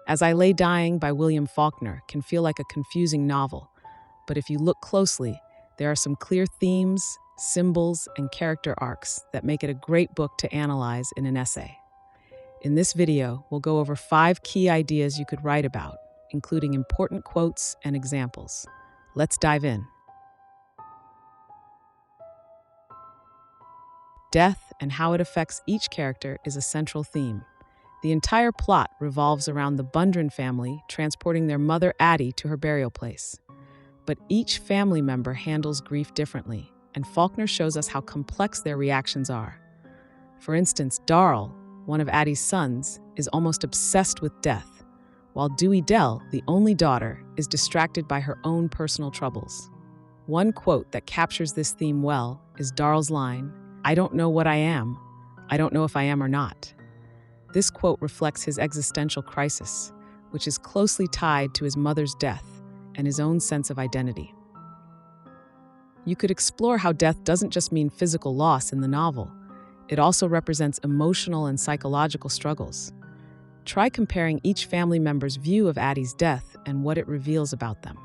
As I Lay Dying by William Faulkner can feel like a confusing novel, but if you look closely, there are some clear themes, symbols, and character arcs that make it a great book to analyze in an essay. In this video, we'll go over 5 key ideas you could write about, including important quotes and examples. Let's dive in. Death and how it affects each character is a central theme. The entire plot revolves around the Bundren family transporting their mother Addie to her burial place. But each family member handles grief differently, and Faulkner shows us how complex their reactions are. For instance, Darl, one of Addie's sons, is almost obsessed with death, while Dewey Dell, the only daughter, is distracted by her own personal troubles. One quote that captures this theme well is Darl's line, "I don't know what I am. I don't know if I am or not." This quote reflects his existential crisis, which is closely tied to his mother's death and his own sense of identity. You could explore how death doesn't just mean physical loss in the novel. It also represents emotional and psychological struggles. Try comparing each family member's view of Addie's death and what it reveals about them.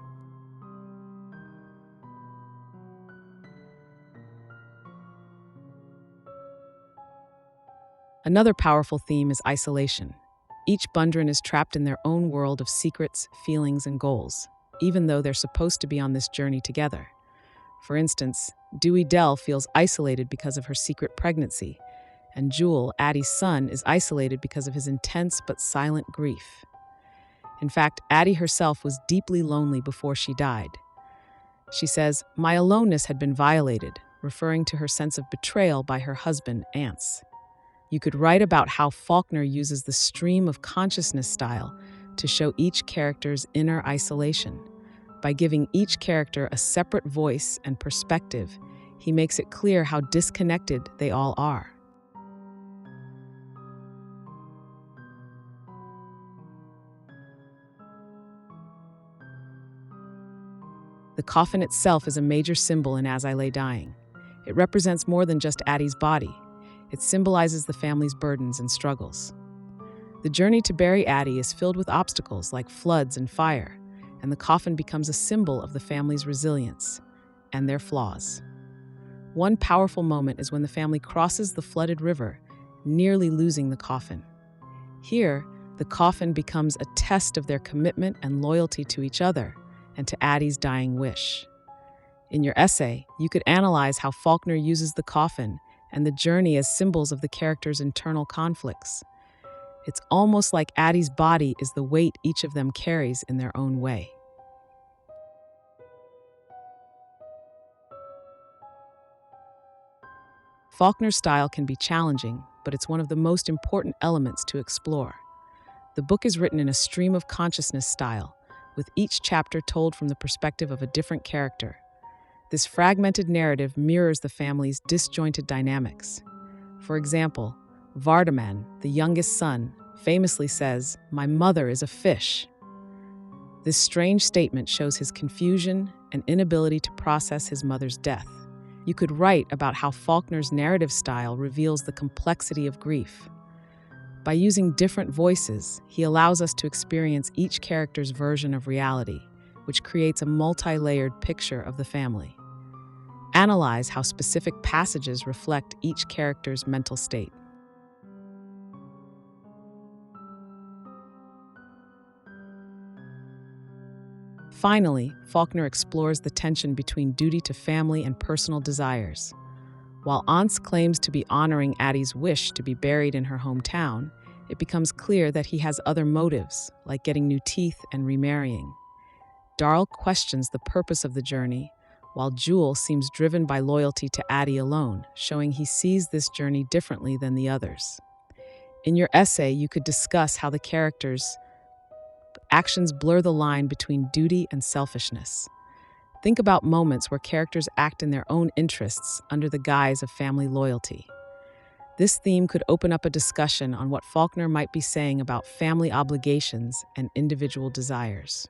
Another powerful theme is isolation. Each Bundren is trapped in their own world of secrets, feelings, and goals, even though they're supposed to be on this journey together. For instance, Dewey Dell feels isolated because of her secret pregnancy, and Jewel, Addie's son, is isolated because of his intense but silent grief. In fact, Addie herself was deeply lonely before she died. She says, "My aloneness had been violated," referring to her sense of betrayal by her husband, Ance. You could write about how Faulkner uses the stream of consciousness style to show each character's inner isolation. By giving each character a separate voice and perspective, he makes it clear how disconnected they all are. The coffin itself is a major symbol in As I Lay Dying. It represents more than just Addie's body. It symbolizes the family's burdens and struggles. The journey to bury Addie is filled with obstacles like floods and fire, and the coffin becomes a symbol of the family's resilience and their flaws. One powerful moment is when the family crosses the flooded river, nearly losing the coffin. Here, the coffin becomes a test of their commitment and loyalty to each other and to Addie's dying wish. In your essay, you could analyze how Faulkner uses the coffin and the journey as symbols of the characters' internal conflicts. It's almost like Addie's body is the weight each of them carries in their own way. Faulkner's style can be challenging, but it's one of the most important elements to explore. The book is written in a stream of consciousness style, with each chapter told from the perspective of a different character. This fragmented narrative mirrors the family's disjointed dynamics. For example, Vardaman, the youngest son, famously says, "My mother is a fish." This strange statement shows his confusion and inability to process his mother's death. You could write about how Faulkner's narrative style reveals the complexity of grief. By using different voices, he allows us to experience each character's version of reality, which creates a multi-layered picture of the family. Analyze how specific passages reflect each character's mental state. Finally, Faulkner explores the tension between duty to family and personal desires. While Ance claims to be honoring Addie's wish to be buried in her hometown, it becomes clear that he has other motives, like getting new teeth and remarrying. Darl questions the purpose of the journey, while Jewel seems driven by loyalty to Addie alone, showing he sees this journey differently than the others. In your essay, you could discuss how the characters' actions blur the line between duty and selfishness. Think about moments where characters act in their own interests under the guise of family loyalty. This theme could open up a discussion on what Faulkner might be saying about family obligations and individual desires.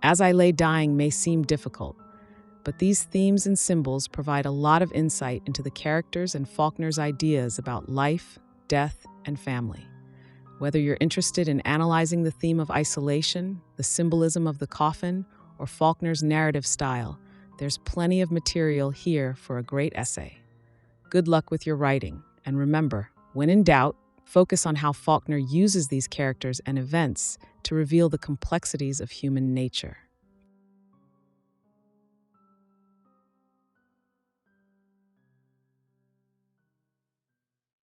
As I Lay Dying may seem difficult, but these themes and symbols provide a lot of insight into the characters and Faulkner's ideas about life, death, and family. Whether you're interested in analyzing the theme of isolation, the symbolism of the coffin, or Faulkner's narrative style, there's plenty of material here for a great essay. Good luck with your writing, and remember, when in doubt, focus on how Faulkner uses these characters and events to reveal the complexities of human nature.